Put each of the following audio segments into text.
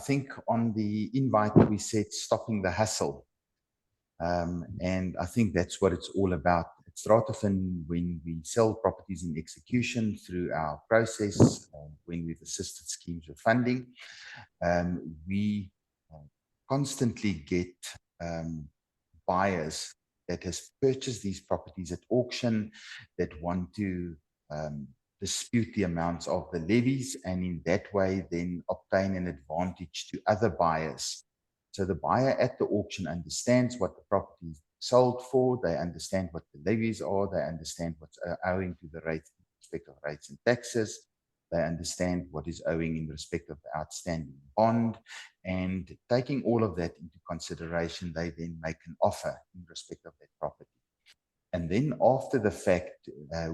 think on the invite we said stopping the hustle. And I think that's what it's all about. At Stratafin, when we sell properties in execution through our process, when we've assisted schemes with funding, we constantly get buyers that has purchased these properties at auction that want to dispute the amounts of the levies, and in that way then obtain an advantage to other buyers. So the buyer at the auction understands what the property is sold for, they understand what the levies are, they understand what's owing to the rates in respect of rates and taxes, they understand what is owing in respect of the outstanding bond, and taking all of that into consideration, they then make an offer in respect of that property. And then after the fact,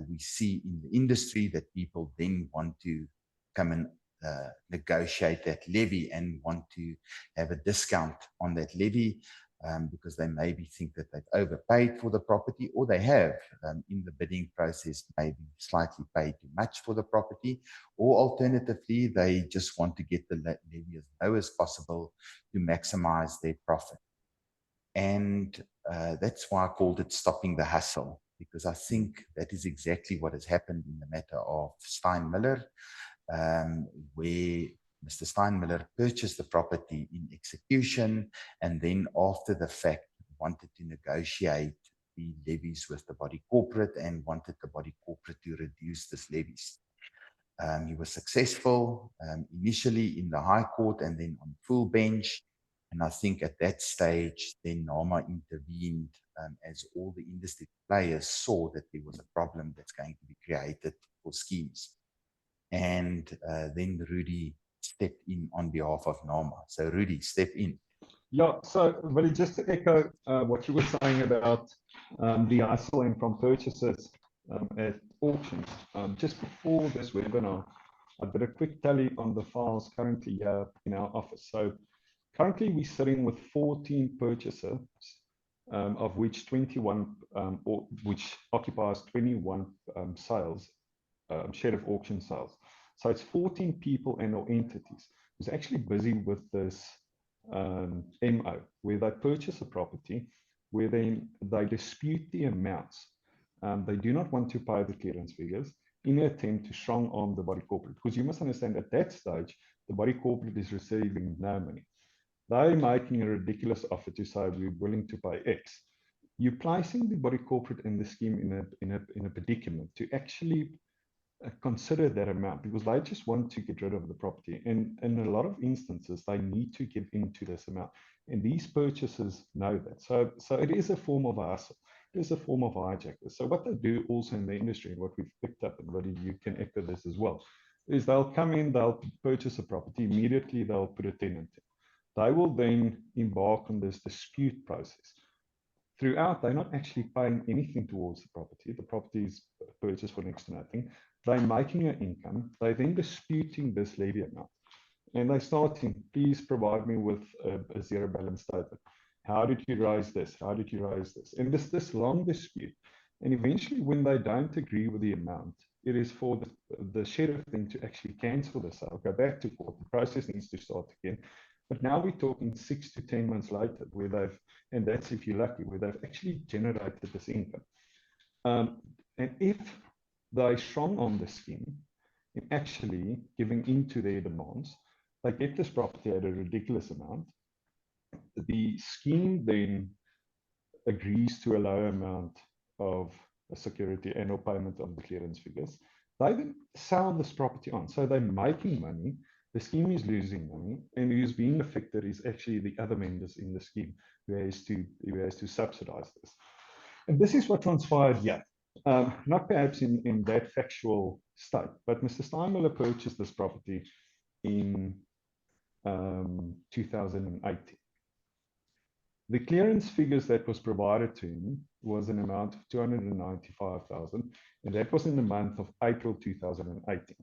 we see in the industry that people then want to come and negotiate that levy and want to have a discount on that levy because they maybe think that they've overpaid for the property, or they have in the bidding process maybe slightly paid too much for the property, or alternatively they just want to get the levy as low as possible to maximize their profit. And that's why I called it stopping the hustle, because I think that is exactly what has happened in the matter of Steinmuller, where Mr. Steinmuller purchased the property in execution and then after the fact wanted to negotiate the levies with the body corporate and wanted the body corporate to reduce this levies. He was successful initially in the High Court and then on full bench. And I think at that stage, then NAMA intervened as all the industry players saw that there was a problem that's going to be created for schemes. And then Rudi stepped in on behalf of NAMA. So Rudi, step in. Yeah, so Willie, just to echo what you were saying about the hustling from purchasers at auctions. Just before this webinar, I did a quick tally on the files currently here in our office. So currently we're sitting with 14 purchasers, of which 21, which occupies 21 sales, share of auction sales. So it's 14 people and or entities who's actually busy with this MO, where they purchase a property, where they dispute the amounts. They do not want to pay the clearance figures in an attempt to strong arm the body corporate, because you must understand at that stage, the body corporate is receiving no money. They're making a ridiculous offer to say we're willing to pay X. You're placing the body corporate in the scheme in a predicament to actually consider that amount, because they just want to get rid of the property. And in a lot of instances, they need to get into this amount. And these purchasers know that. So it is a form of hustle. It is a form of hijackers. So what they do also in the industry, and what we've picked up, and Rudi, you can echo this as well, is they'll come in, they'll purchase a property, immediately they'll put a tenant in. They will then embark on this dispute process. Throughout, they're not actually paying anything towards the property. The property is purchased for next to nothing. They're making an income. They're then disputing this levy amount. And they're starting, please provide me with a zero balance statement. How did you raise this? How did you raise this? And this long dispute. And eventually, when they don't agree with the amount, it is for the sheriff then to actually cancel the sale, go back to court. The process needs to start again. But now we're talking 6 to 10 months later, where they've, and that's if you're lucky, where they've actually generated this income. And if they're strong on the scheme in actually giving into their demands, they get this property at a ridiculous amount. The scheme then agrees to a lower amount of a security and/or payment of the clearance figures. They then sell this property on, so they're making money. The scheme is losing money, and who's being affected is actually the other members in the scheme who has to subsidize this. And this is what transpired here. Not perhaps in that factual state, but Mr. Steinmuller purchased this property in 2018. The clearance figures that was provided to him was an amount of 295,000, and that was in the month of April 2018.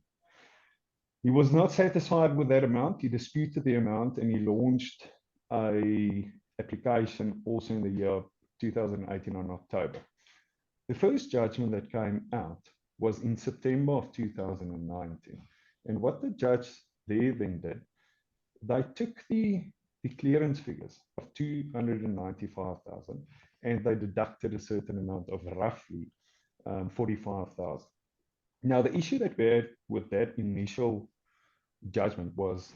He was not satisfied with that amount. He disputed the amount, and he launched an application also in the year 2018 on October. The first judgment that came out was in September of 2019. And what the judge there then did they took the clearance figures of 295,000 and they deducted a certain amount of roughly 45,000. Now, the issue that we had with that initial judgment was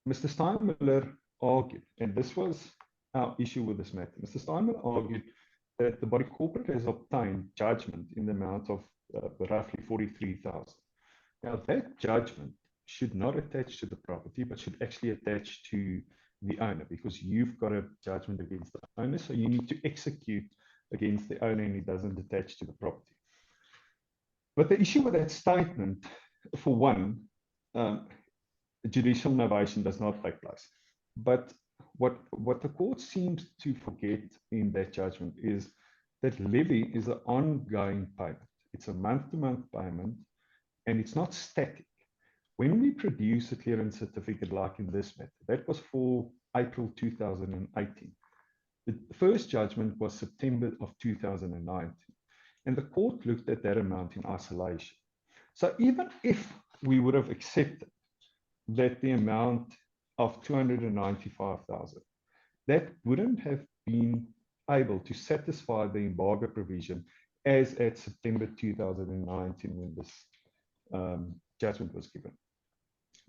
Mr. Steinmuller argued, and this was our issue with this matter. Mr. Steinmuller argued that the body corporate has obtained judgment in the amount of roughly 43,000. Now, that judgment should not attach to the property, but should actually attach to the owner, because you've got a judgment against the owner, so you need to execute against the owner and it doesn't attach to the property. But the issue with that statement, for one, judicial novation does not take place. But what the court seems to forget in that judgment is that levy is an ongoing payment. It's a month-to-month payment, and it's not static. When we produce a clearance certificate like in this matter, that was for April 2018. The first judgment was September of 2019, and the court looked at that amount in isolation. So even if we would have accepted that the amount of 295,000, that wouldn't have been able to satisfy the embargo provision as at September 2019 when this judgment was given.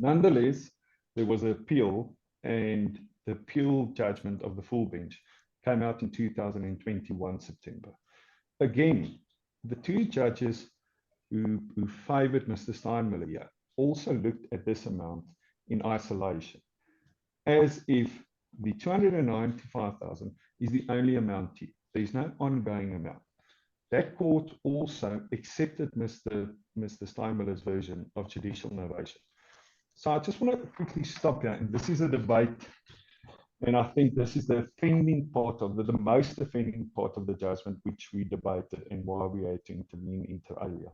Nonetheless, there was an appeal, and the appeal judgment of the full bench came out in 2021 September. Again, the two judges who favored Mr. Steinmuller here also looked at this amount in isolation, as if the 295,000 is the only amount due. There is no ongoing amount. That court also accepted Mr. Steinmuller's version of judicial novation. So I just want to quickly stop here, and this is a debate, and I think this is the offending part of the most offending part of the judgment, which we debated and why we had to intervene inter alia,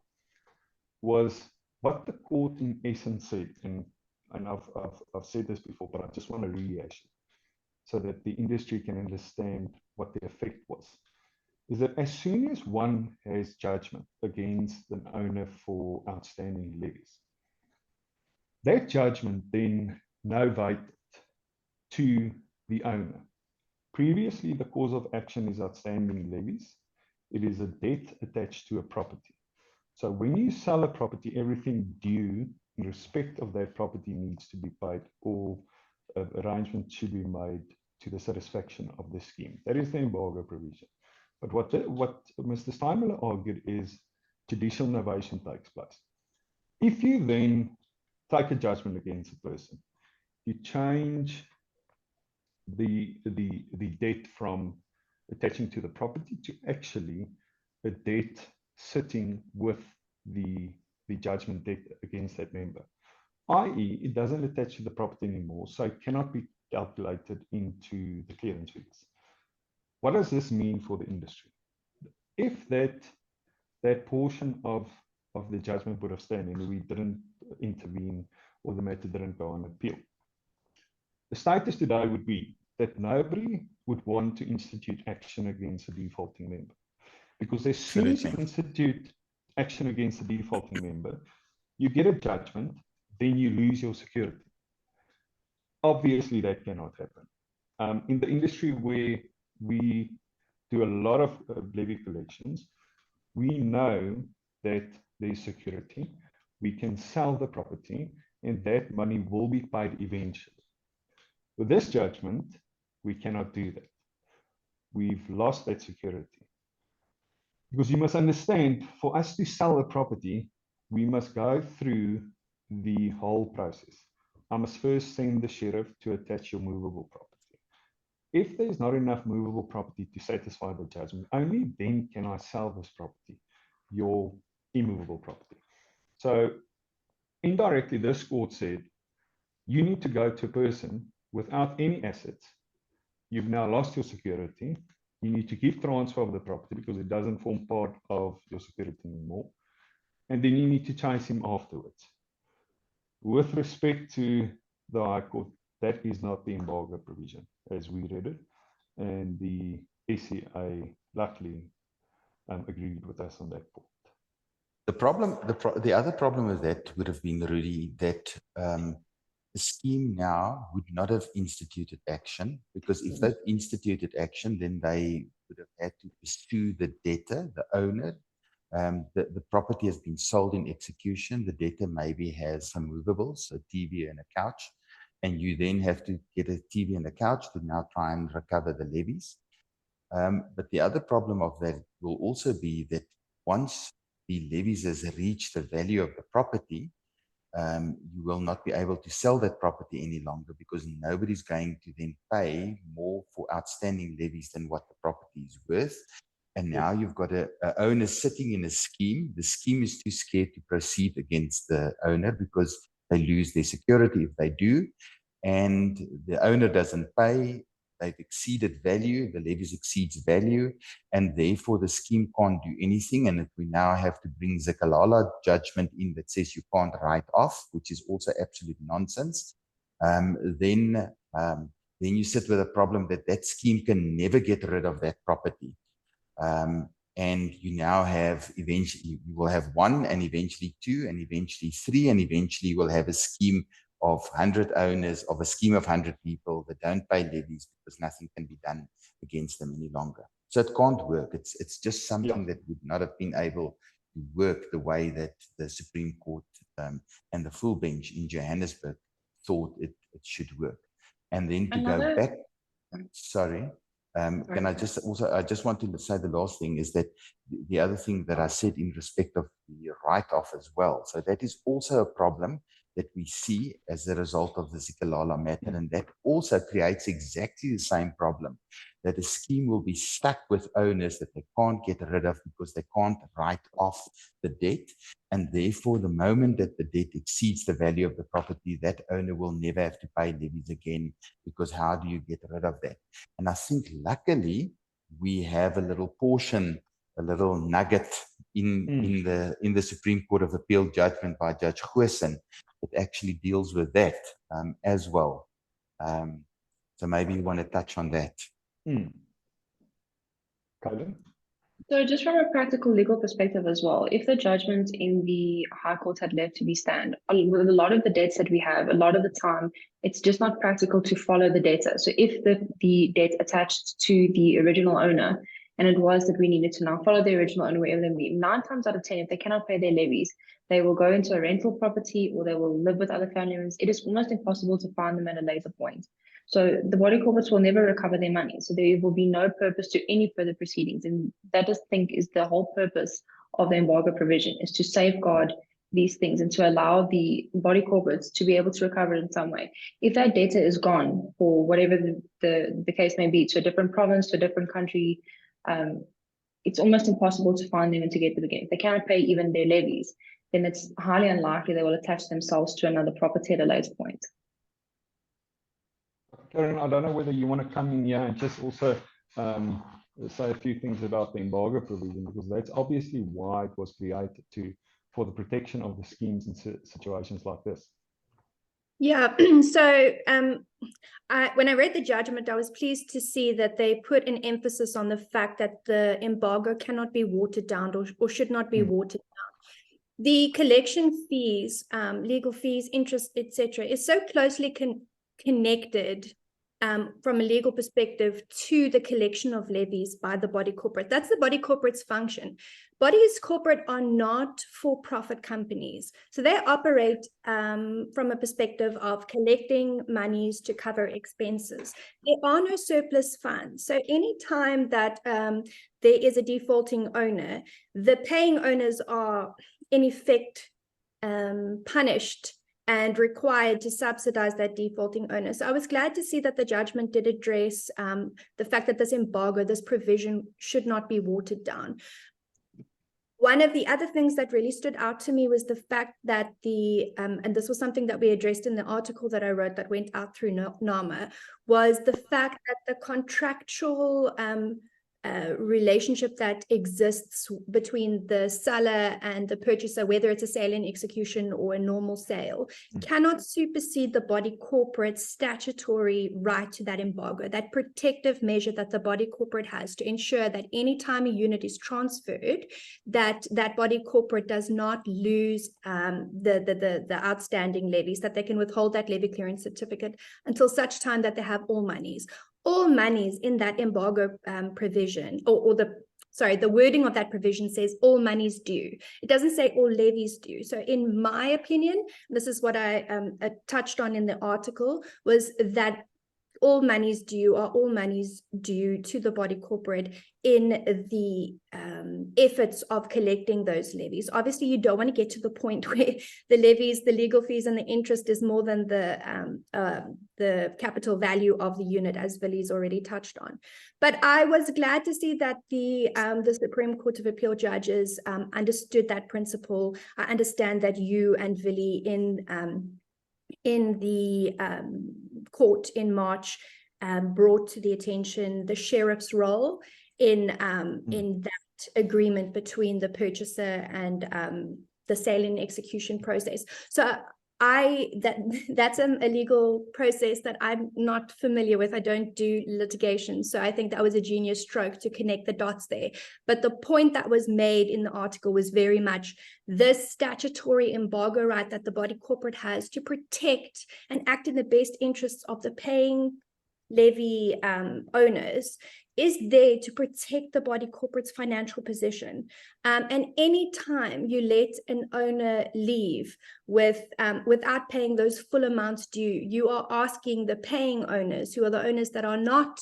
was what the court in essence said, and I've said this before, but I just want to rehash it so that the industry can understand what the effect was, is that as soon as one has judgment against an owner for outstanding levies, that judgment then novated to the owner. Previously, the cause of action is outstanding levies. It is a debt attached to a property. So when you sell a property, everything due in respect of that property needs to be paid, or arrangement should be made to the satisfaction of the scheme. That is the embargo provision. But what Mr. Steinmuller argued is judicial novation takes place. If you then take a judgment against a person, you change the debt from attaching to the property to actually a debt sitting with the judgment debt against that member, i.e. it doesn't attach to the property anymore, so it cannot be calculated into the clearance figures. What does this mean for the industry? If that portion of the judgment would have stayed and we didn't intervene or the matter didn't go on appeal, the status today would be that nobody would want to institute action against a defaulting member. Because as soon as you institute action against a defaulting member, you get a judgment, then you lose your security. Obviously, that cannot happen. In the industry where we do a lot of levy collections, we know that there's security. We can sell the property, and that money will be paid eventually. With this judgment, we cannot do that. We've lost that security. Because you must understand, for us to sell a property, we must go through the whole process. I must first send the sheriff to attach your movable property. If there's not enough movable property to satisfy the judgment, only then can I sell this property, your immovable property. So indirectly, this court said, you need to go to a person without any assets. You've now lost your security. You need to give transfer of the property because it doesn't form part of your security anymore. And then you need to chase him afterwards. With respect to the High Court, that is not the embargo provision as we read it. And the SCA luckily agreed with us on that point. The other problem with that would have been, Rudi, that the scheme now would not have instituted action, because if they'd instituted action, then they would have had to pursue the debtor, the owner. The property has been sold in execution. The debtor maybe has some movables, a TV and a couch, and you then have to get a TV and a couch to now try and recover the levies. But the other problem of that will also be that once the levies has reached the value of the property, you will not be able to sell that property any longer, because nobody's going to then pay more for outstanding levies than what the property is worth. And now you've got a owner sitting in a scheme. The scheme is too scared to proceed against the owner because they lose their security if they do. And the owner doesn't pay. They've exceeded value. The levies exceeds value. And therefore the scheme can't do anything. And if we now have to bring Zikalala judgment in that says you can't write off, which is also absolute nonsense, then you sit with a problem that scheme can never get rid of that property. And you now have eventually, you will have one, and eventually two, and eventually three, and eventually you will have a scheme of 100 owners, of a scheme of 100 people that don't pay levies because nothing can be done against them any longer. So it can't work. It's just something that would not have been able to work the way that the Supreme Court and the full bench in Johannesburg thought it should work. And then to go back, sorry. Can I just want to say the last thing is that the other thing that I said in respect of the write-off as well. So that is also a problem that we see as a result of the Zikalala matter. And that also creates exactly the same problem, that a scheme will be stuck with owners that they can't get rid of because they can't write off the debt. And therefore, the moment that the debt exceeds the value of the property, that owner will never have to pay levies again, because how do you get rid of that? And I think luckily we have a little portion, a little nugget in the Supreme Court of Appeal judgment by Judge Goosen that actually deals with that as well. So maybe you want to touch on that. So just from a practical legal perspective as well, if the judgment in the High Court had left to be stand, with a lot of the debts that we have, a lot of the time, it's just not practical to follow the debtor. So if the debt attached to the original owner, and it was that we needed to now follow the original owner wherever they be, 9 times out of 10, if they cannot pay their levies, they will go into a rental property or they will live with other family members. It is almost impossible to find them at a later point. So the body corporates will never recover their money. So there will be no purpose to any further proceedings. And that I think is the whole purpose of the embargo provision, is to safeguard these things and to allow the body corporates to be able to recover in some way. If that data is gone for whatever the case may be, to a different province, to a different country, it's almost impossible to find them and to get them again. If they cannot pay even their levies, then it's highly unlikely they will attach themselves to another property at a later point. Karen, I don't know whether you want to come in here and just also say a few things about the embargo provision, because that's obviously why it was created, for the protection of the schemes in situations like this. Yeah, so when I read the judgment, I was pleased to see that they put an emphasis on the fact that the embargo cannot be watered down or should not be watered down. The collection fees, legal fees, interest, etc., is so closely connected from a legal perspective to the collection of levies by the body corporate. That's the body corporate's function. Bodies corporate are not for-profit companies. So they operate from a perspective of collecting monies to cover expenses. There are no surplus funds. So anytime that there is a defaulting owner, the paying owners are in effect punished and required to subsidize that defaulting owner. So I was glad to see that the judgment did address the fact that this embargo, this provision, should not be watered down. One of the other things that really stood out to me was the fact that and this was something that we addressed in the article that I wrote that went out through NAMA, was the fact that the contractual relationship that exists between the seller and the purchaser, whether it's a sale in execution or a normal sale, cannot supersede the body corporate's statutory right to that embargo, that protective measure that the body corporate has to ensure that any time a unit is transferred, that body corporate does not lose the outstanding levies, that they can withhold that levy clearance certificate until such time that they have all monies. All monies in that embargo provision, or the wording of that provision says all monies due. It doesn't say all levies due. So in my opinion, this is what I touched on in the article, was that all monies due are all monies due to the body corporate in the efforts of collecting those levies. Obviously, you don't want to get to the point where the levies, the legal fees, and the interest is more than the capital value of the unit, as Willie's already touched on. But I was glad to see that the Supreme Court of Appeal judges understood that principle. I understand that you and Willie in the court in March brought to the attention the sheriff's role in that agreement between the purchaser and the sale and execution process. So that's a legal process that I'm not familiar with. I don't do litigation, so I think that was a genius stroke to connect the dots there. But the point that was made in the article was very much this statutory embargo right that the body corporate has to protect and act in the best interests of the paying levy owners is there to protect the body corporate's financial position. And any time you let an owner leave without paying those full amounts due, you are asking the paying owners, who are the owners that are not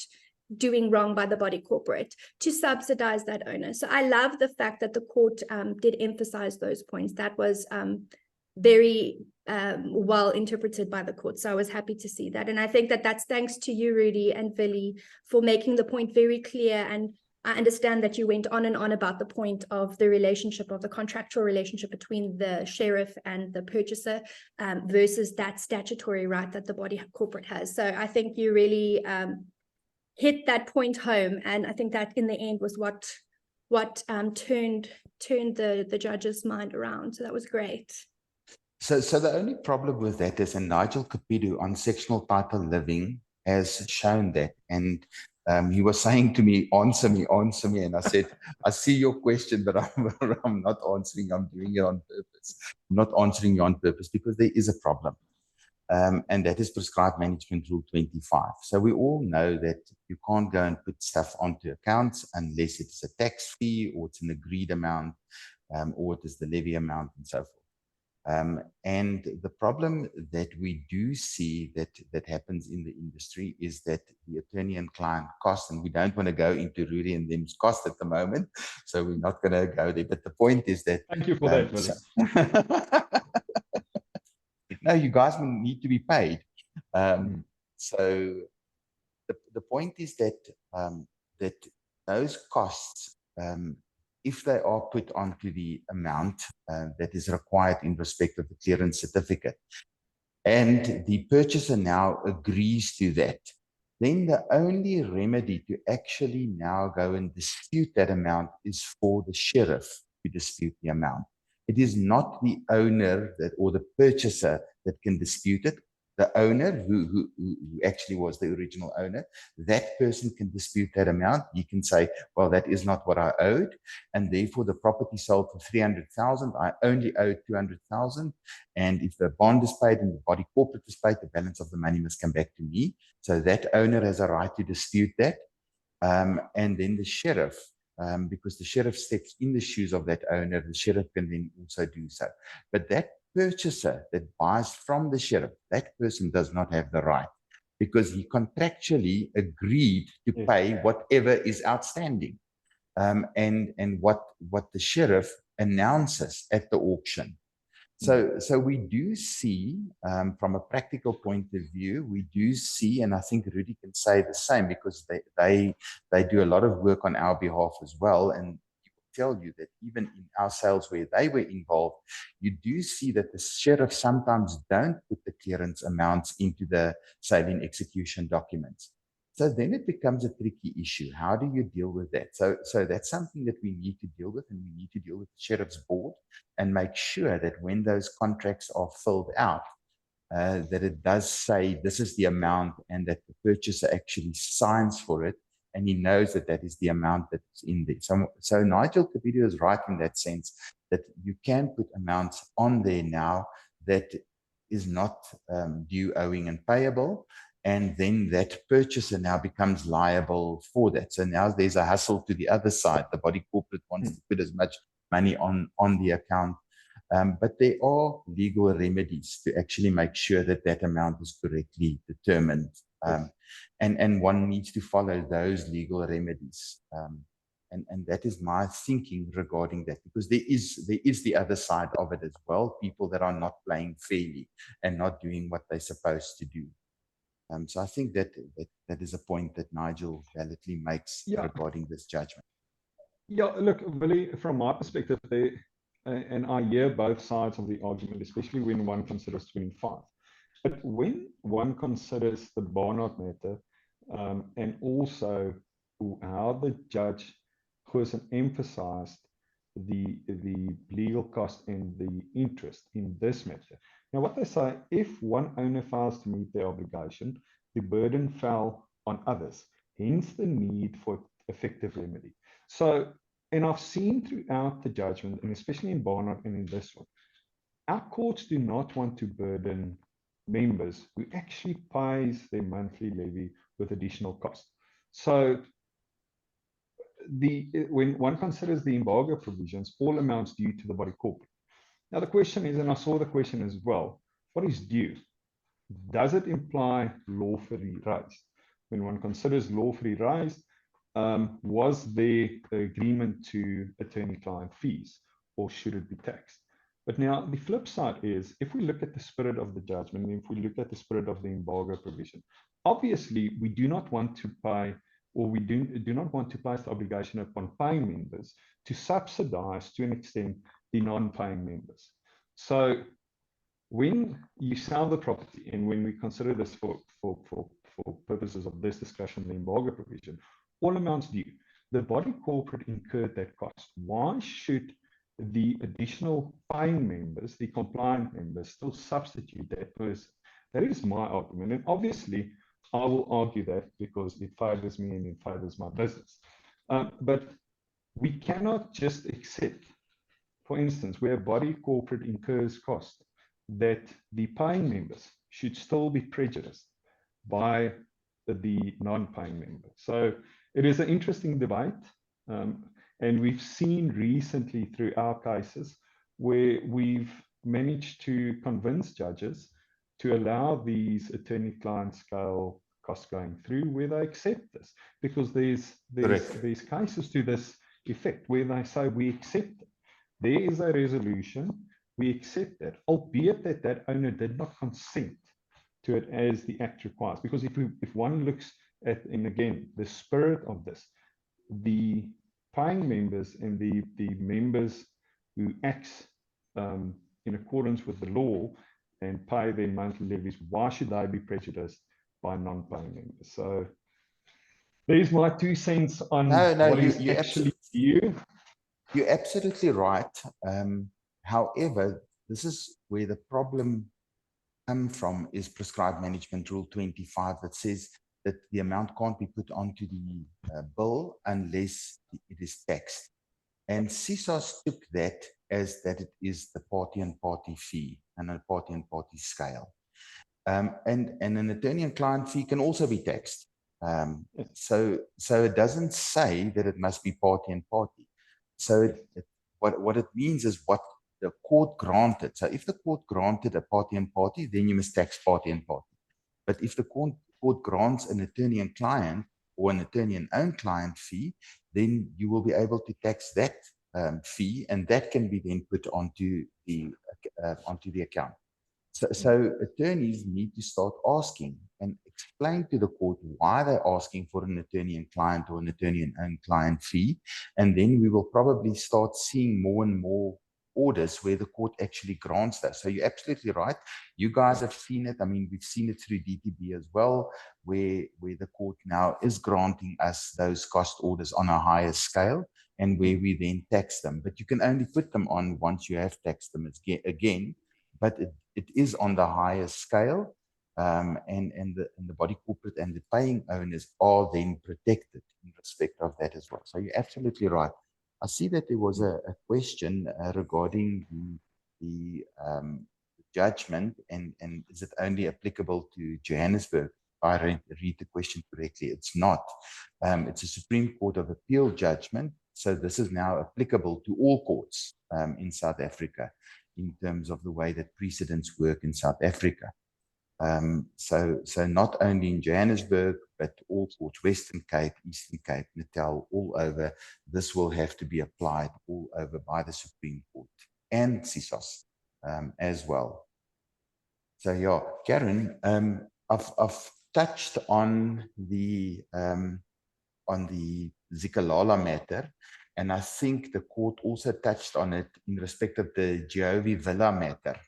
doing wrong by the body corporate, to subsidize that owner. So I love the fact that the court did emphasize those points. That was very well interpreted by the court. So I was happy to see that. And I think that that's thanks to you, Rudi and Willie, for making the point very clear. And I understand that you went on and on about the point of the relationship, of the contractual relationship between the sheriff and the purchaser versus that statutory right that the body corporate has. So I think you really hit that point home. And I think that in the end was what turned the judge's mind around. So that was great. So the only problem with that is, and Nigel Capidu on sectional title living has shown that, and he was saying to me, answer me, and I said, I see your question, but I'm not answering, I'm doing it on purpose. I'm not answering you on purpose because there is a problem, and that is prescribed management rule 25. So we all know that you can't go and put stuff onto accounts unless it's a tax fee or it's an agreed amount, or it is the levy amount and so forth. And the problem that we do see that happens in the industry is that the attorney and client cost, and we don't want to go into Rudi and them's cost at the moment, so we're not going to go there. But the point is that... Thank you for that, Willie. No, you guys need to be paid. So the point is that that those costs, if they are put onto the amount that is required in respect of the clearance certificate, and the purchaser now agrees to that, then the only remedy to actually now go and dispute that amount is for the sheriff to dispute the amount. It is not the owner or the purchaser that can dispute it. The owner, who actually was the original owner, that person can dispute that amount. He can say, well, that is not what I owed, and therefore the property sold for 300,000. I only owed 200,000. And if the bond is paid and the body corporate is paid, the balance of the money must come back to me. So that owner has a right to dispute that. And then the sheriff, because the sheriff steps in the shoes of that owner, the sheriff can then also do so. But that purchaser that buys from the sheriff, that person does not have the right, because he contractually agreed to pay whatever is outstanding, and what the sheriff announces at the auction. So we do see, from a practical point of view, we do see, and I think Rudi can say the same, because they do a lot of work on our behalf as well, and tell you that even in our sales where they were involved, you do see that the sheriff sometimes don't put the clearance amounts into the sale and execution documents. So then it becomes a tricky issue. How do you deal with that? So that's something that we need to deal with, and we need to deal with the Sheriff's Board and make sure that when those contracts are filled out, that it does say this is the amount, and that the purchaser actually signs for it, and he knows that that is the amount that's in there. So Nigel Capidio is right in that sense, that you can put amounts on there now that is not due, owing, and payable, and then that purchaser now becomes liable for that. So now there's a hustle to the other side. The body corporate wants to put as much money on the account. But there are legal remedies to actually make sure that that amount is correctly determined. And one needs to follow those legal remedies. And that is my thinking regarding that, because there is the other side of it as well, people that are not playing fairly and not doing what they're supposed to do. So I think that is a point that Nigel validly makes regarding this judgment. Yeah, look, Willie, from my perspective, and I hear both sides of the argument, especially when one considers 25. But when one considers the Barnard matter, and also how the judge person emphasized the legal cost and the interest in this matter. Now, what they say, if one owner fails to meet their obligation, the burden fell on others, hence the need for effective remedy. So, and I've seen throughout the judgment, and especially in Barnard and in this one, our courts do not want to burden members who actually pays their monthly levy with additional costs. So when one considers the embargo provisions, all amounts due to the body corporate. Now the question is, and I saw the question as well, what is due? Does it imply lawfully raised? When one considers lawfully raised, was there agreement to attorney-client fees, or should it be taxed? But now the flip side is, if we look at the spirit of the judgment, if we look at the spirit of the embargo provision, obviously we do not want to pay, or we do not want to place the obligation upon paying members to subsidize to an extent the non-paying members. So when you sell the property, and when we consider this for purposes of this discussion, the embargo provision, all amounts due, the body corporate incurred that cost. Why should the additional paying members, the compliant members, still substitute that person? That is my argument. And obviously, I will argue that because it favors me and it favors my business. But we cannot just accept, for instance, where a body corporate incurs cost, that the paying members should still be prejudiced by the non-paying members. So it is an interesting debate. And we've seen recently through our cases where we've managed to convince judges to allow these attorney-client scale costs going through, where they accept this, because there's cases to this effect where they say we accept it. There is a resolution, we accept that, albeit that owner did not consent to it as the act requires. Because if one looks at, and again, the spirit of this, the paying members and the members who act in accordance with the law and pay their monthly levies, why should they be prejudiced by non-paying members? So there's my 2 cents on what is actually due. You're absolutely right. However, this is where the problem comes from, is prescribed management rule 25 that says that the amount can't be put onto the bill unless it is taxed. And CISOS took that as that it is the party and party fee and a party and party scale. And an attorney and client fee can also be taxed. So it doesn't say that it must be party and party. So what it means is what the court granted. So if the court granted a party and party, then you must tax party and party. But if the court grants an attorney and client or an attorney and own client fee, then you will be able to tax that fee, and that can be then put onto the account. So attorneys need to start asking and explain to the court why they're asking for an attorney and client or an attorney and own client fee. And then we will probably start seeing more and more orders where the court actually grants those. So you're absolutely right. You guys have seen it. I mean, we've seen it through DTB as well, where the court now is granting us those cost orders on a higher scale, and where we then tax them. But you can only put them on once you have taxed them again. But it is on the higher scale, and the body corporate and the paying owners are then protected in respect of that as well. So you're absolutely right. I see that there was a question regarding the judgment, and is it only applicable to Johannesburg? If I read the question correctly, it's not. It's a Supreme Court of Appeal judgment, so this is now applicable to all courts in South Africa in terms of the way that precedents work in South Africa. So not only in Johannesburg, but all courts, Western Cape, Eastern Cape, Natal, all over, this will have to be applied all over by the Supreme Court and CISOS as well. So yeah, Karen, I've touched on the Zikalala matter, and I think the court also touched on it in respect of the Giove Villa matter.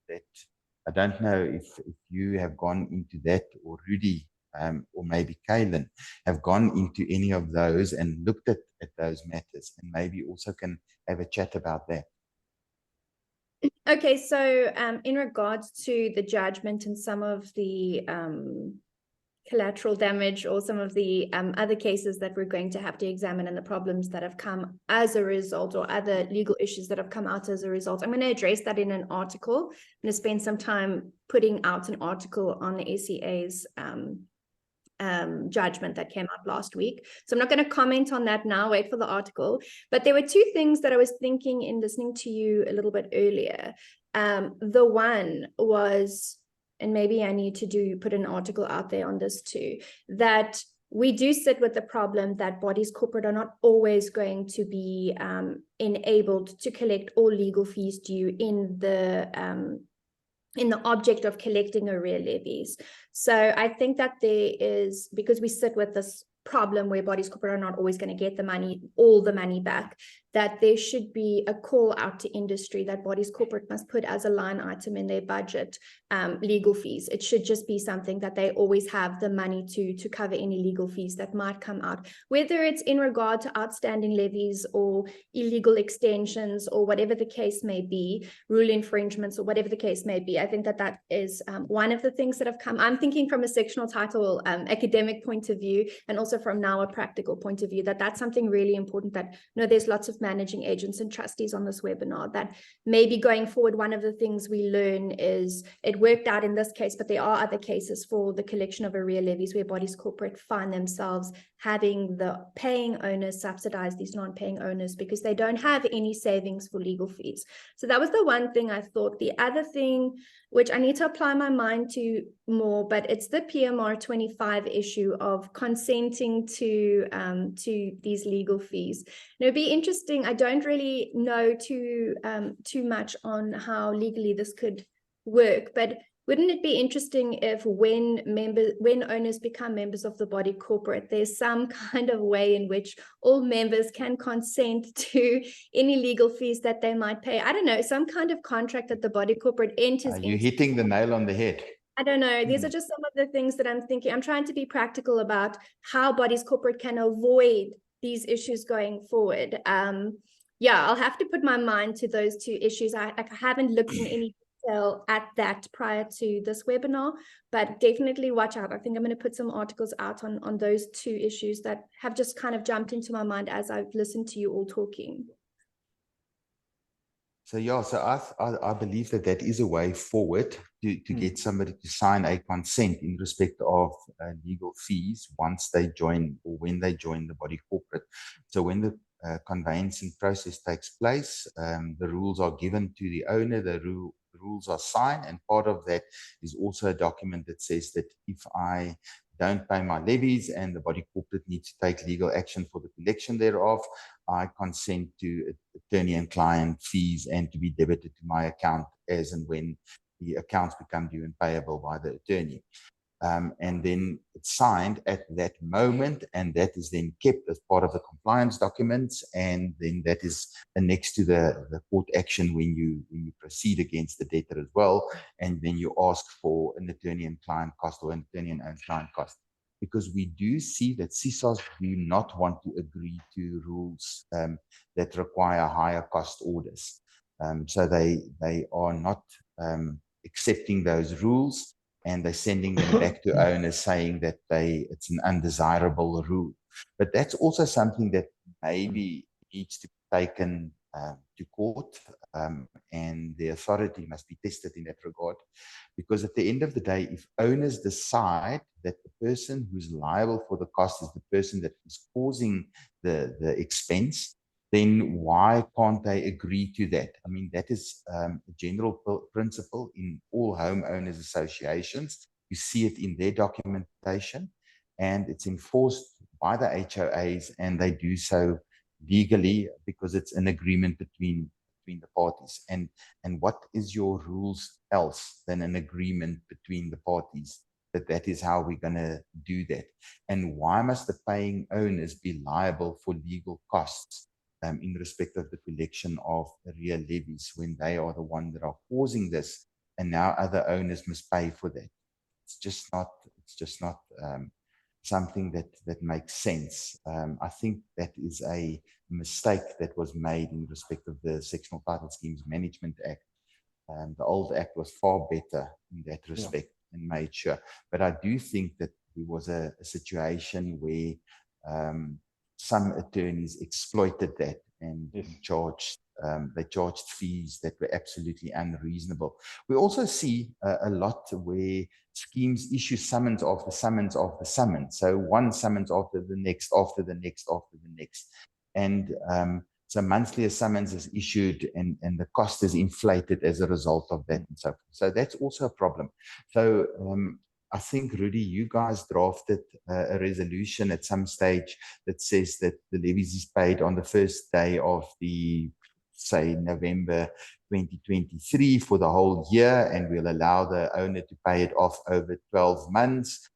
That I don't know if you have gone into that, or Rudi, or maybe Kaylin, have gone into any of those and looked at those matters, and maybe also can have a chat about that. Okay, so in regards to the judgment and some of the collateral damage, or some of the other cases that we're going to have to examine, and the problems that have come as a result, or other legal issues that have come out as a result, I'm going to address that in an article. I'm going to spend some time putting out an article on the SCA's judgment that came out last week. So I'm not going to comment on that now, wait for the article. But there were two things that I was thinking in listening to you a little bit earlier. The one was, and maybe I need to put an article out there on this too, that we do sit with the problem that bodies corporate are not always going to be enabled to collect all legal fees due in the object of collecting arrear levies. So I think that there is, because we sit with this problem where bodies corporate are not always going to get all the money back, that there should be a call out to industry that bodies corporate must put as a line item in their budget, legal fees. It should just be something that they always have the money to cover any legal fees that might come out, whether it's in regard to outstanding levies or illegal extensions or whatever the case may be, rule infringements or whatever the case may be. I think that is one of the things that have come. I'm thinking from a sectional title academic point of view, and also from now a practical point of view, that's something really important. That there's lots of managing agents and trustees on this webinar, that maybe going forward, one of the things we learn is it worked out in this case, but there are other cases for the collection of arrear levies where bodies corporate find themselves having the paying owners subsidize these non-paying owners because they don't have any savings for legal fees. So that was the one thing I thought. The other thing, which I need to apply my mind to more, but it's the PMR 25 issue of consenting to these legal fees. And it'd be interesting. I don't really know too much on how legally this could work, but wouldn't it be interesting if when owners become members of the body corporate, there's some kind of way in which all members can consent to any legal fees that they might pay? I don't know, some kind of contract that the body corporate enters into. You're hitting the nail on the head. I don't know. These are just some of the things that I'm thinking. I'm trying to be practical about how bodies corporate can avoid these issues going forward. Yeah, I'll have to put my mind to those two issues. I haven't looked in any detail at that prior to this webinar, but definitely watch out. I think I'm going to put some articles out on those two issues that have just kind of jumped into my mind as I've listened to you all talking. So yeah, so I believe that is a way forward to get somebody to sign a consent in respect of legal fees once they join, or when they join the body corporate. So when the conveyancing process takes place, the rules are given to the owner, the rules are signed, and part of that is also a document that says that if I don't pay my levies and the body corporate needs to take legal action for the collection thereof, I consent to attorney and client fees and to be debited to my account as and when the accounts become due and payable by the attorney. and then it's signed at that moment, and that is then kept as part of the compliance documents, and then that is annexed to the court action when you proceed against the debtor as well, and then you ask for an attorney and client cost or an attorney and own client cost. Because we do see that CISOs do not want to agree to rules that require higher cost orders. So they are not accepting those rules, and they're sending them back to owners saying that it's an undesirable rule. But that's also something that maybe needs to be taken to court, and the authority must be tested in that regard. Because at the end of the day, if owners decide that the person who's liable for the cost is the person that is causing the expense, then why can't they agree to that? I mean, that is a general principle in all homeowners associations. You see it in their documentation, and it's enforced by the HOAs, and they do so legally because it's an agreement between the parties. And what is your rules else than an agreement between the parties that is how we're going to do that? And why must the paying owners be liable for legal costs in respect of the collection of real levies when they are the ones that are causing this, and now other owners must pay for that? It's just not something that makes sense. I think that is a mistake that was made in respect of the Sectional Title Schemes Management Act. The old act was far better in that respect and made sure. But I do think that there was a situation where some attorneys exploited that and charged fees that were absolutely unreasonable. We also see a lot where schemes issue summons after summons after summons. So one summons after the next, after the next, after the next. And so monthly a summons is issued, and the cost is inflated as a result of that and so forth. So that's also a problem. So I think, Rudi, you guys drafted a resolution at some stage that says that the levies is paid on the first day of the, say, November 2023 for the whole year, and we'll allow the owner to pay it off over 12 months.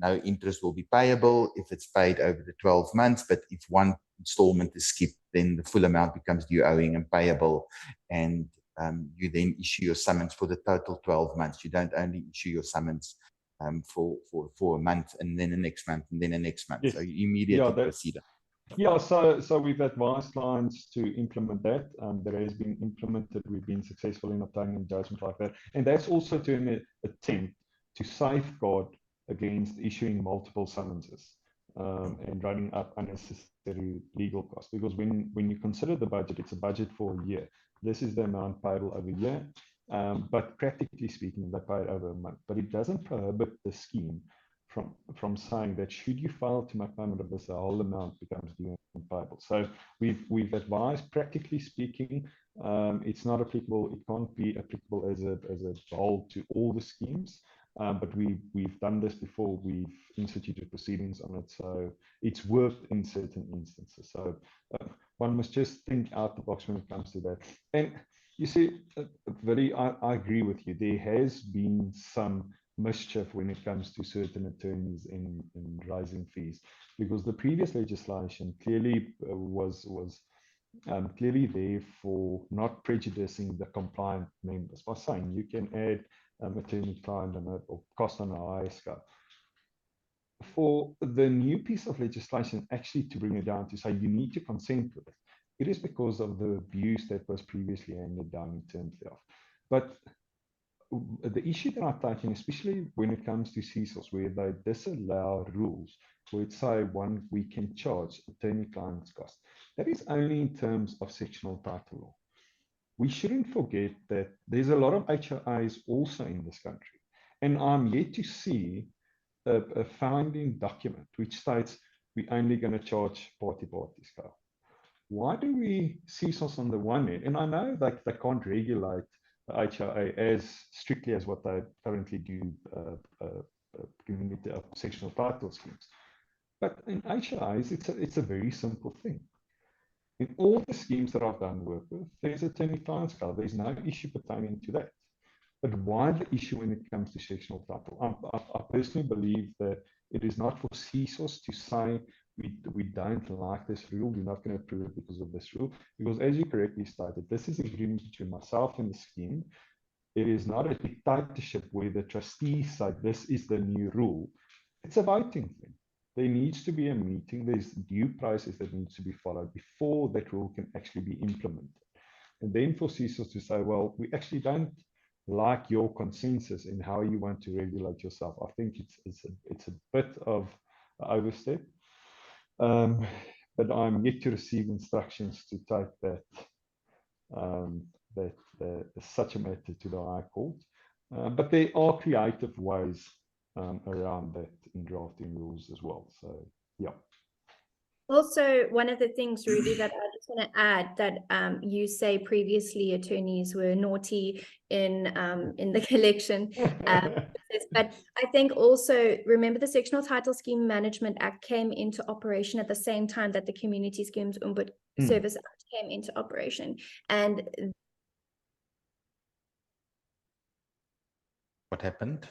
No interest will be payable if it's paid over the 12 months, but if one installment is skipped, then the full amount becomes due, owing, and payable. And you then issue your summons for the total 12 months. You don't only issue your summons for a month, and then the next month, and then the next month. Yes. So you immediately proceed. Yeah, so we've advised clients to implement that. That has been implemented. We've been successful in obtaining a judgment like that. And that's also to an attempt to safeguard against issuing multiple summonses and running up unnecessary legal costs. Because when you consider the budget, it's a budget for a year. This is the amount payable over a year. But practically speaking, they pay it over a month. But it doesn't prohibit the scheme from saying that should you fail to make payment of this, the whole amount becomes due and payable. So we've advised, practically speaking, it's not applicable. It can't be applicable as a whole to all the schemes. But we've done this before. We've instituted proceedings on it, so it's worked in certain instances. So one must just think out the box when it comes to that. And you see, Willie, I agree with you. There has been some mischief when it comes to certain attorneys in raising fees, because the previous legislation clearly was clearly there for not prejudicing the compliant members by saying you can add attorney-client or cost on a higher scale. For the new piece of legislation actually to bring it down to say you need to consent with it, it is because of the abuse that was previously handed down in terms of. But the issue that I'm taking, especially when it comes to CISOs, where they disallow rules where it say we can charge attorney-client's cost, that is only in terms of sectional title law. We shouldn't forget that there's a lot of HOAs also in this country. And I'm yet to see a founding document which states we're only going to charge party scale. Why do we CISOs on the one hand, and I know that they can't regulate the HOA as strictly as what they currently do sectional title schemes. But in HOAs, it's a very simple thing. In all the schemes that I've done work with, there's attorney-client scale. There's no issue pertaining to that. But why the issue when it comes to sectional title? I personally believe that it is not for CSOS to say we don't like this rule, we're not going to approve it because of this rule. Because as you correctly stated, this is agreement between myself and the scheme. It is not a dictatorship where the trustees say this is the new rule. It's a voting thing. There needs to be a meeting. There's due process that needs to be followed before that rule can actually be implemented. And then for CSOS to say, well, we actually don't like your consensus in how you want to regulate yourself. I think it's a bit of an overstep. But I'm yet to receive instructions to take such a matter to the High Court. But there are creative ways around that in drafting rules as well. So, yeah. Also, one of the things, Rudi, that I just want to add that you say previously attorneys were naughty in the collection process, but I think also remember the Sectional Title Scheme Management Act came into operation at the same time that the Community Schemes Umbud Service Act came into operation, and what happened?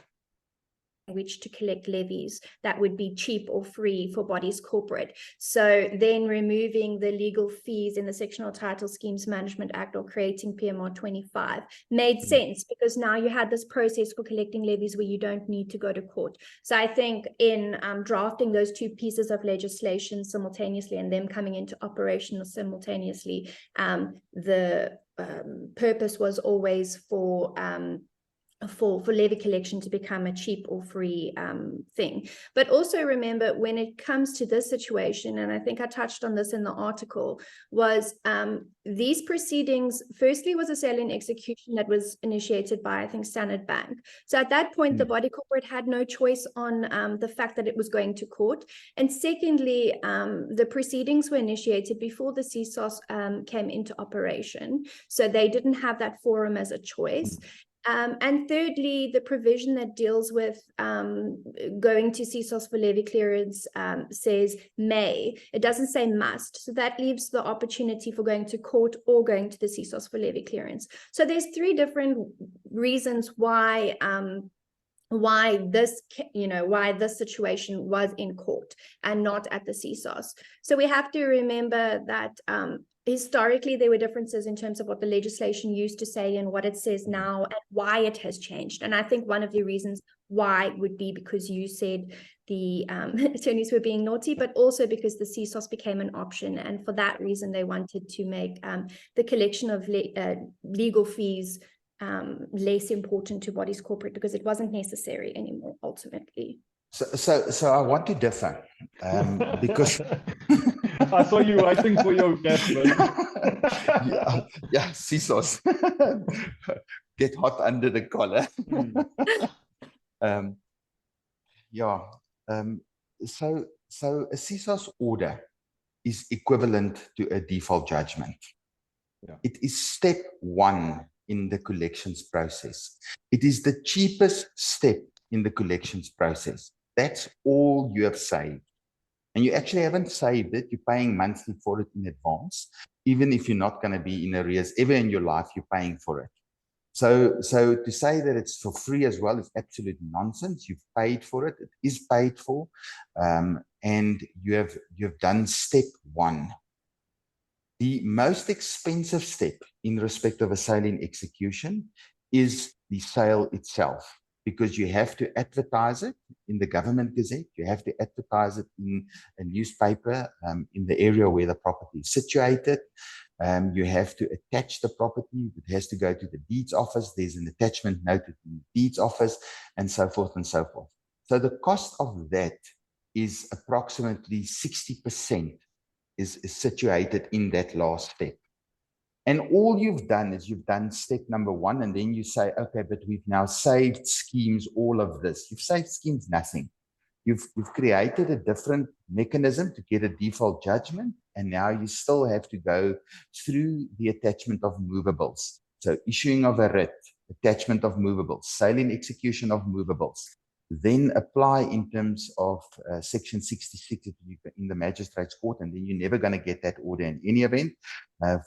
Which to collect levies that would be cheap or free for bodies corporate. So then removing the legal fees in the Sectional Title Schemes Management Act or creating PMR 25 made sense, because now you had this process for collecting levies where you don't need to go to court. So I think in drafting those two pieces of legislation simultaneously and them coming into operation simultaneously, the purpose was always for levy collection to become a cheap or free thing. But also remember, when it comes to this situation, and I think I touched on this in the article, was these proceedings, firstly, was a sale in execution that was initiated by, I think, Standard Bank. So at that point, the body corporate had no choice on the fact that it was going to court. And secondly, the proceedings were initiated before the CSOS came into operation. So they didn't have that forum as a choice. And thirdly, the provision that deals with going to CSOS for levy clearance says may. It doesn't say must. So that leaves the opportunity for going to court or going to the CSOS for levy clearance. So there's three different reasons why this situation was in court and not at the CSOS. So we have to remember that historically, there were differences in terms of what the legislation used to say and what it says now and why it has changed. And I think one of the reasons why would be because you said the attorneys were being naughty, but also because the CSOS became an option. And for that reason, they wanted to make the collection of legal fees less important to bodies corporate, because it wasn't necessary anymore ultimately. So I want to differ because I saw you waiting for your guest. yeah, CSOS get hot under the collar. So a CSOS order is equivalent to a default judgment. Yeah. It is step one in the collections process. It is the cheapest step in the collections process. That's all you have saved. And you actually haven't saved it. You're paying monthly for it in advance. Even if you're not going to be in arrears ever in your life, you're paying for it. So to say that it's for free as well is absolute nonsense. You've paid for it. It is paid for. And you've done step one. The most expensive step in respect of a sale in execution is the sale itself, because you have to advertise it in the government gazette, you have to advertise it in a newspaper in the area where the property is situated, you have to attach the property, it has to go to the deeds office, there's an attachment noted in the deeds office, and so forth and so forth. So the cost of that is approximately 60% is situated in that last step. And all you've done is you've done step number one, and then you say, okay, but we've now saved schemes all of this. You've saved schemes nothing. You've created a different mechanism to get a default judgment, and now you still have to go through the attachment of movables. So issuing of a writ, attachment of movables, sale in execution of movables, then apply in terms of section 66 in the magistrate's court, and then you're never going to get that order in any event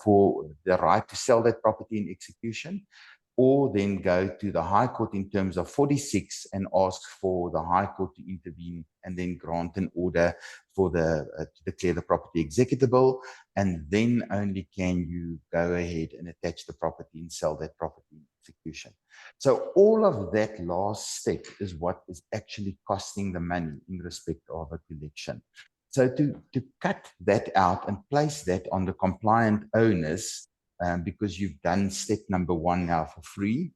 for the right to sell that property in execution. or then go to the High Court in terms of 46 and ask for the High Court to intervene and then grant an order for to declare the property executable, and then only can you go ahead and attach the property and sell that property in execution. So all of that last step is what is actually costing the money in respect of a collection. So to cut that out and place that on the compliant owners, because you've done step number 1 now for free,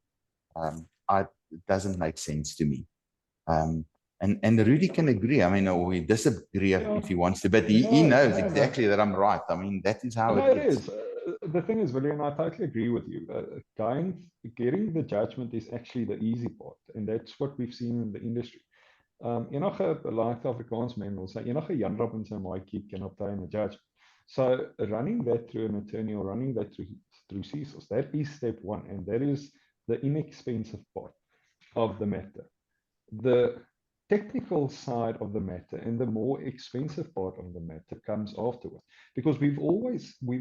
it doesn't make sense to me. And Rudi can agree. I mean, or we disagree if he wants to, but he knows exactly that I'm right. I mean, that is how it is. The thing is, Willie, and I totally agree with you. Getting the judgment is actually the easy part, and that's what we've seen in the industry. Like the Afrikaans men will say, enige Jan Robbins en Maatjie can obtain a judgment. So running that through an attorney or running that through CSOs, that is step 1, and that is the inexpensive part of the matter. The technical side of the matter and the more expensive part of the matter comes afterwards, because we've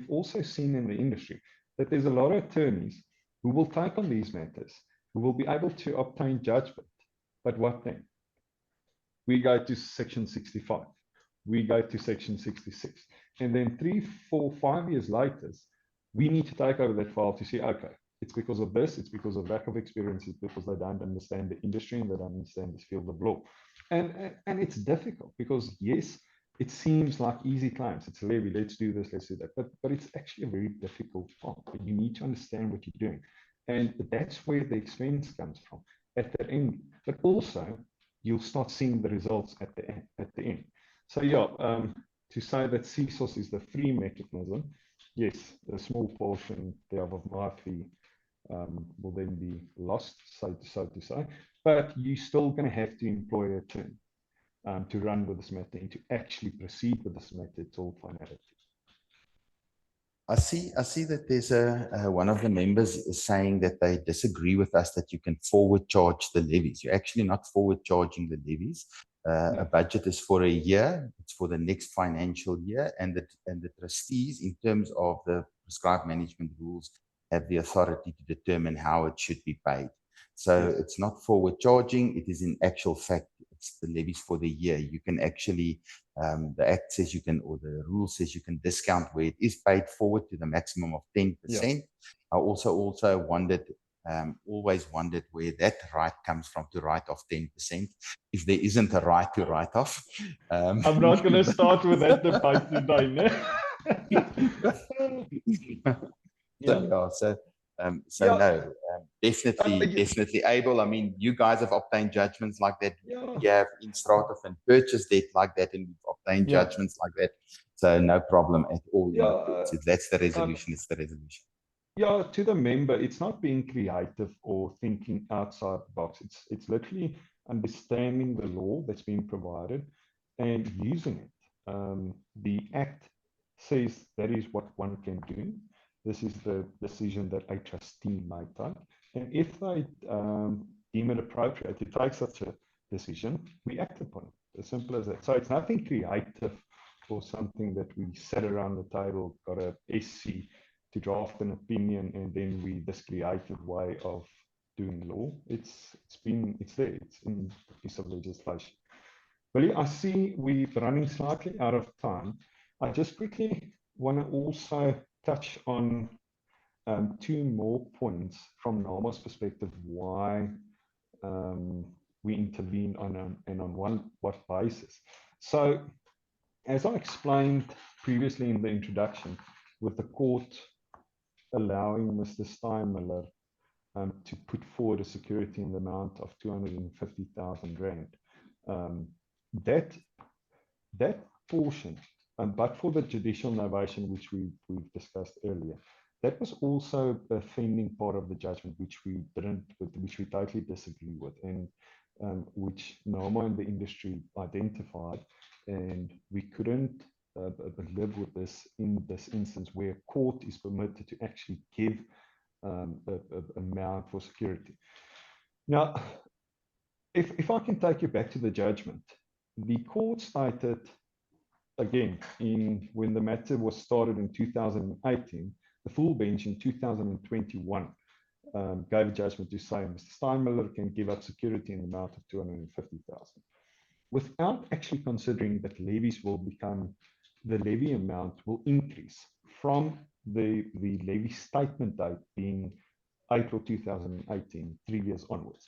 also seen in the industry that there's a lot of attorneys who will take on these matters, who will be able to obtain judgment. But what then? We go to section 65, we go to section 66, and then 3, 4, 5 years later, we need to take over that file to see, okay, it's because of this, it's because of lack of experience, it's because they don't understand the industry and they don't understand this field of law. And it's difficult because, yes, it seems like easy claims. It's a levy, let's do this, let's do that. But it's actually a very difficult part. You need to understand what you're doing. And that's where the expense comes from at the end. But also, you'll start seeing the results at the end. So yeah, to say that CSOS is the free mechanism, yes, a small portion thereof of my fee will then be lost, so to say, but you're still going to have to employ a attorney to run with this matter and to actually proceed with this matter till finality. I see that there's one of the members is saying that they disagree with us that you can forward charge the levies. You're actually not forward charging the levies. A budget is for a year. It's for the next financial year, and the trustees, in terms of the prescribed management rules, have the authority to determine how it should be paid. So it's not forward charging. It is in actual fact, it's the levies for the year. You can actually, the Act says you can, or the rule says you can discount where it is paid forward to the maximum of 10%. Yeah. I also wondered, always wondered where that right comes from to write off 10%. If there isn't a right to write off. I'm not going to start with that debate today. No, definitely able. I mean, you guys have obtained judgments like that. You have in Stratafin and purchased debt like that, and we've obtained judgments like that. So no problem at all. If that's the resolution, it's the resolution. Yeah, to the member, it's not being creative or thinking outside the box. It's literally understanding the law that's been provided and using it. The Act says that is what one can do. This is the decision that a trustee might take. And if they deem it appropriate to take such a decision, we act upon it. As simple as that. So it's nothing creative or something that we sat around the table, got a SC to draft an opinion, and then this creative way of doing law. It's there. It's in the piece of legislation. Willie, I see we're running slightly out of time. I just quickly want to also touch on 2 more points from NAMA's perspective, why we intervene on what basis. So, as I explained previously in the introduction, with the court allowing Mr. Steinmuller to put forward a security in the amount of 250,000 rand, that portion, but for the judicial novation, which we've discussed earlier, that was also a offending part of the judgment, which we totally disagree with, and which NAMA and the industry identified, and we couldn't live with this in this instance where a court is permitted to actually give an amount for security. Now, if I can take you back to the judgment, the court stated, again, when the matter was started in 2018, the full bench in 2021 gave a judgment to say Mr. Steinmuller can give up security in the amount of 250,000, without actually considering that levies will become, the levy amount will increase from the levy statement date being April 2018, 3 years onwards.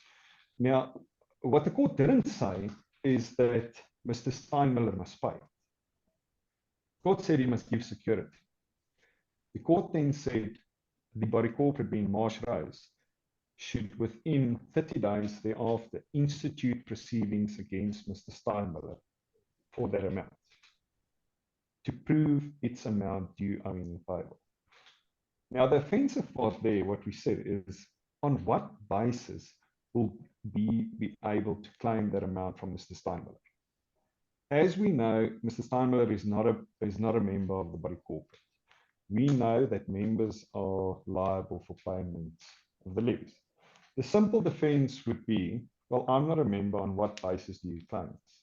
Now, what the court didn't say is that Mr. Steinmuller must pay. The court said he must give security. The court then said the body corporate, being Marsh Rose, should within 30 days thereafter institute proceedings against Mr. Steinmuller for that amount to prove its amount due, owing, and payable. Now, the offensive part there, what we said is, on what basis will be able to claim that amount from Mr. Steinmuller? As we know, Mr. Steinmuller is not a member of the body corporate. We know that members are liable for payment of the levies. The simple defense would be, well, I'm not a member, on what basis do you claim this?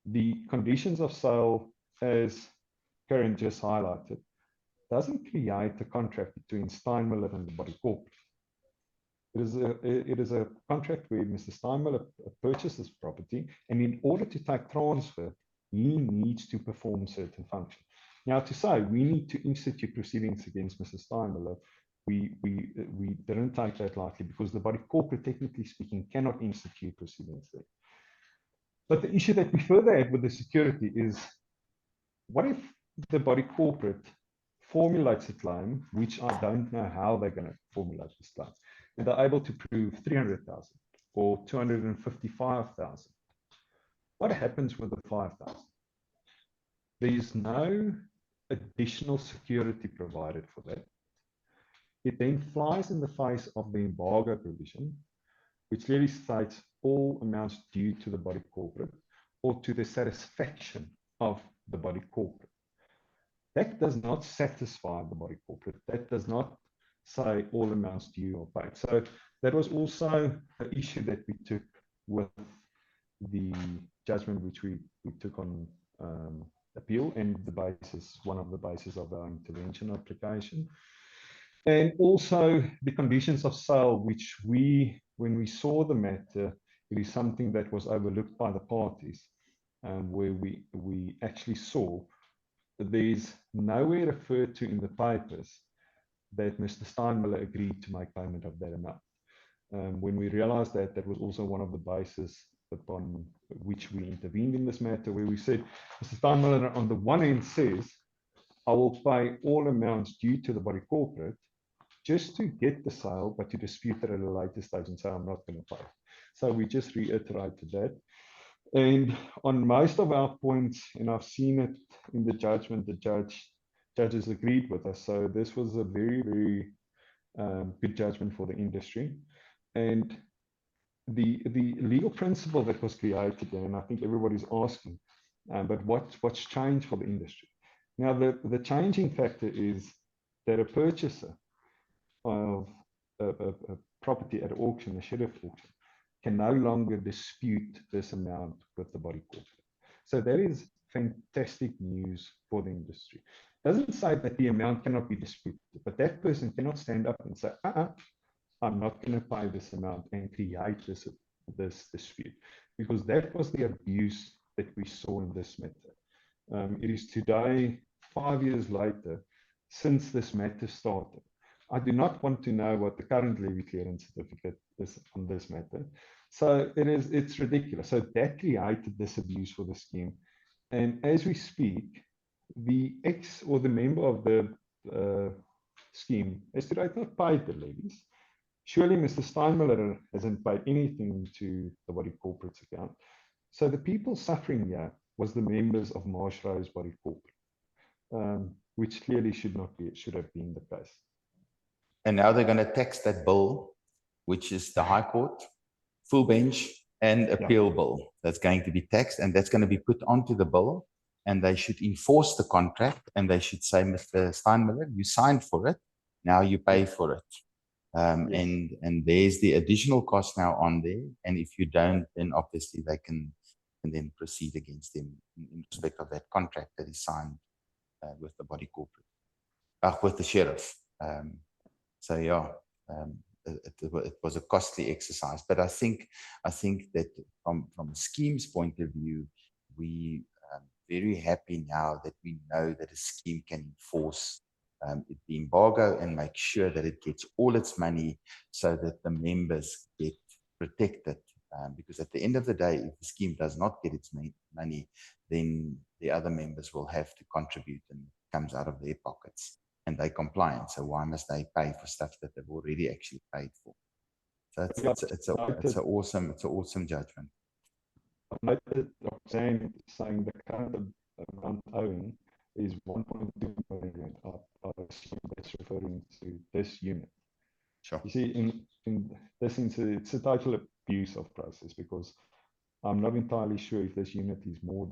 The conditions of sale, as Karen just highlighted, doesn't create a contract between Steinmuller and the body corporate. It is a contract where Mr. Steinmuller purchases property, and in order to take transfer, he needs to perform certain functions. Now, to say we need to institute proceedings against Mr. Steinmuller, we didn't take that lightly, because the body corporate, technically speaking, cannot institute proceedings there. But the issue that we further had with the security is, what if the body corporate formulates a claim, which I don't know how they're going to formulate this claim, and they're able to prove 300,000 or 255,000? What happens with the 5,000? There is no additional security provided for that. It then flies in the face of the embargo provision, which clearly states all amounts due to the body corporate or to the satisfaction of the body corporate. That does not satisfy the body corporate. That does not say all amounts due or paid. So that was also an issue that we took with the judgment which we took on appeal, and the basis, one of the bases of our intervention application. And also the conditions of sale, which when we saw the matter, it is something that was overlooked by the parties, where we actually saw that there's nowhere referred to in the papers that Mr. Steinmuller agreed to make payment of that amount. When we realized that, that was also one of the bases upon which we intervened in this matter, where we said, Mr. Steinmuller on the one hand says, I will pay all amounts due to the body corporate just to get the sale, but to dispute it at a later stage and say, I'm not going to pay. So we just reiterated that. And on most of our points, and I've seen it in the judgment, the judges agreed with us. So this was a very, very good judgment for the industry. And the legal principle that was created there, and I think everybody's asking, but what's changed for the industry? Now, the changing factor is that a purchaser of a property at auction, a sheriff auction, can no longer dispute this amount with the body corporate. So that is fantastic news for the industry. It doesn't say that the amount cannot be disputed, but that person cannot stand up and say, I'm not going to pay this amount and create this dispute, because that was the abuse that we saw in this matter. It is today, 5 years later, since this matter started. I do not want to know what the current levy clearance certificate is on this matter. So it's ridiculous. So that created this abuse for the scheme. And as we speak, the member of the scheme has today not paid the levies. Surely Mr. Steinmuller hasn't paid anything to the body corporate's account. So the people suffering here was the members of Marsh Rose Body Corporate, which clearly should have been the case. And now they're going to tax that bill, which is the High Court, full bench, and appeal bill. That's going to be taxed, and that's going to be put onto the bill, and they should enforce the contract, and they should say, Mr. Steinmuller, you signed for it, now you pay for it. And there's the additional cost now on there, and if you don't, then obviously they can then proceed against them in respect of that contract that is signed with the body corporate, with the sheriff. So yeah, it was a costly exercise. But I think that from a scheme's point of view, we very happy now that we know that a scheme can enforce the embargo and make sure that it gets all its money so that the members get protected. Because at the end of the day, if the scheme does not get its money, then the other members will have to contribute, and it comes out of their pockets, and they're compliant. So why must they pay for stuff that they've already actually paid for? So it's an awesome judgment. I've noted saying the current amount owing is 1.2 million. I assume that's referring to this unit. Sure. You see, in this instance, it's a total abuse of process, because I'm not entirely sure if this unit is worth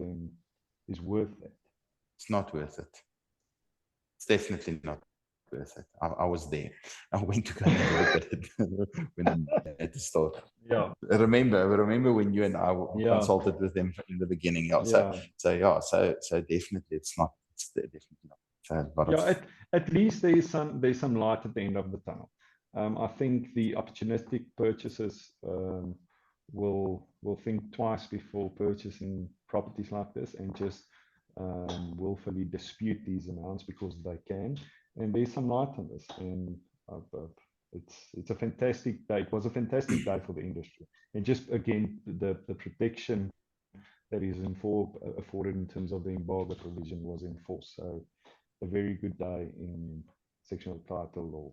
it. It's not worth it. It's definitely not worth it. I was there. I went to go and look at it when I had to start. Yeah. I remember when you and I consulted with them in the beginning. Yeah. So definitely it's not. It's definitely not. So at least there's some light at the end of the tunnel. I think the opportunistic purchasers will think twice before purchasing properties like this, and just willfully dispute these amounts because they can. And there's some light on this, and it's a fantastic day. It was a fantastic day for the industry, and just again the protection that is afforded in terms of the embargo provision was enforced. So a very good day in sectional title law.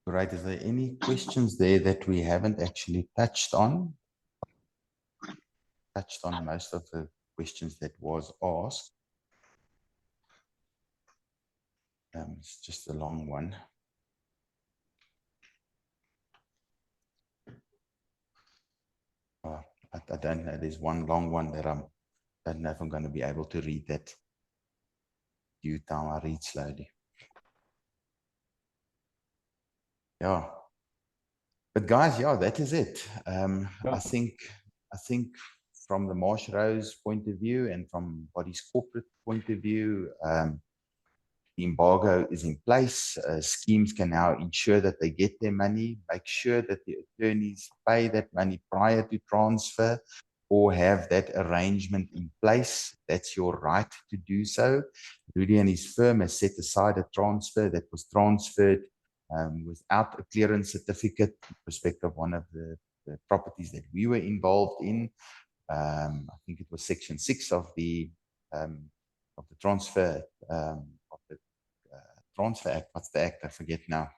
Right. Is there any questions there that we haven't actually touched on? Touched on most of the questions that was asked. It's just a long one. I don't know. There's one long one that I don't know if I'm going to be able to read that. Due time, I read slowly. Yeah. But guys, yeah, that is it. I think from the Marsh Rose point of view and from Body's corporate point of view, the embargo is in place. Schemes can now ensure that they get their money, make sure that the attorneys pay that money prior to transfer, or have that arrangement in place. That's your right to do so. Rudi and his firm has set aside a transfer that was transferred without a clearance certificate in respect of one of the properties that we were involved in. I think it was Section 6 of the transfer Transfer Act. What's the act? I forget now.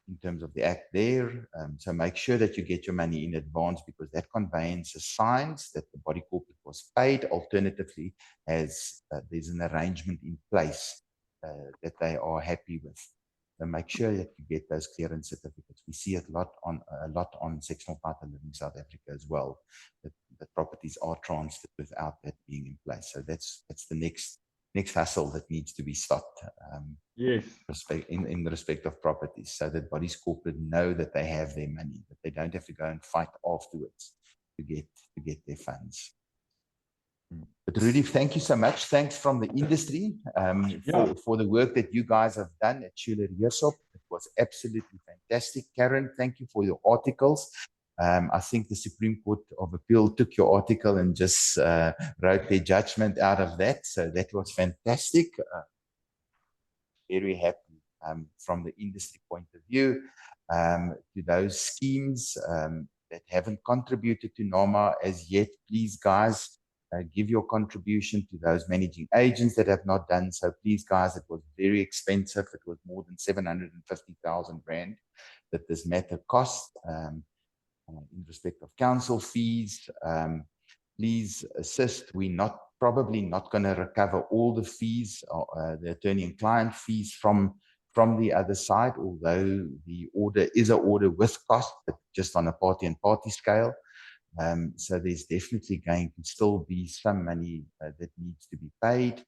In terms of the act there, so make sure that you get your money in advance, because that conveyance signs that the body corporate was paid. Alternatively, as there's an arrangement in place that they are happy with. So make sure that you get those clearance certificates. We see it a lot on sectional title in South Africa as well, that properties are transferred without that being in place. So that's the next hassle that needs to be stopped. Yes. In the respect of properties, so that bodies corporate know that they have their money, that they don't have to go and fight afterwards to get their funds. But Rudi, thank you so much. Thanks from the industry for the work that you guys have done at Schuler Heerschop. It was absolutely fantastic. Karen, thank you for your articles. I think the Supreme Court of Appeal took your article and just wrote their judgment out of that. So that was fantastic. Very happy from the industry point of view. To those schemes that haven't contributed to NOMA as yet, please guys, give your contribution. To those managing agents that have not done so, please guys, it was very expensive. It was more than 750,000 Rand that this matter cost. In respect of counsel fees, please assist. We're probably not going to recover all the fees, the attorney and client fees from the other side, although the order is an order with cost, but just on a party and party scale. So there's definitely going to still be some money that needs to be paid.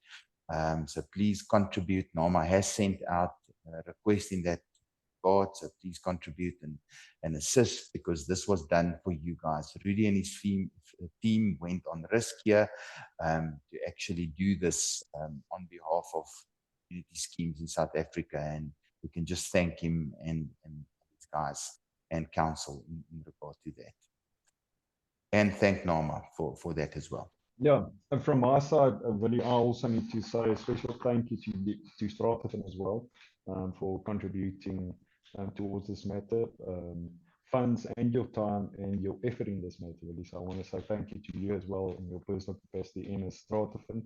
So please contribute. NOMA has sent out a request in that regard, so please contribute and assist, because this was done for you guys. Rudi and his team went on risk here to actually do this on behalf of community schemes in South Africa, and we can just thank him and his guys and counsel in regard to that. And thank Norma for that as well. Yeah, and from my side, Willie, I also need to say a special thank you to Stratafin as well for contributing towards this matter, funds and your time and your effort in this matter, Willie. So I want to say thank you to you as well in your personal capacity in Stratafin.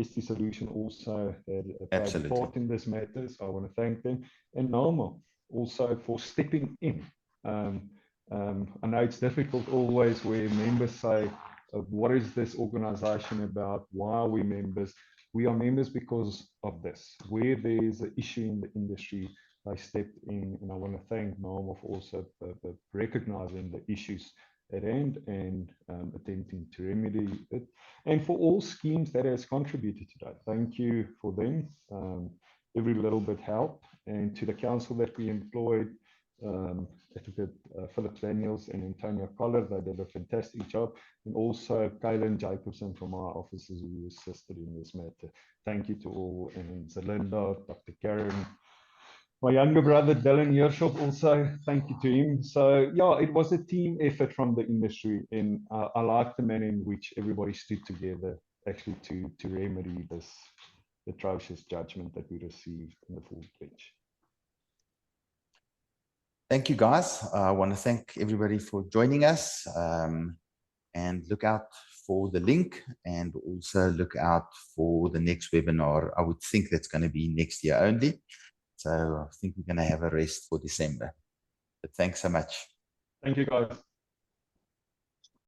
ST Solution also had played a part in this matter, so I want to thank them. And Norma also for stepping in. I know it's difficult always where members say, what is this organization about? Why are we members? We are members because of this. Where there's an issue in the industry, they stepped in, and I want to thank Norma for also recognizing the issues at hand and attempting to remedy it. And for all schemes that has contributed to that, thank you for them. Every little bit helped. And to the council that we employed, Advocate Philip Daniels and Antonia Collar, they did a fantastic job, and also Kaylin Jacobson from our offices who assisted in this matter. Thank you to all, and Zelinda, Dr. Karen, my younger brother Dylan Heerschop, also thank you to him. So yeah, it was a team effort from the industry, and I like the manner in which everybody stood together actually to remedy this atrocious judgment that we received in the full bench. Thank you, guys. I want to thank everybody for joining us, and look out for the link, and also look out for the next webinar. I would think that's going to be next year only. So I think we're going to have a rest for December. But thanks so much. Thank you, guys.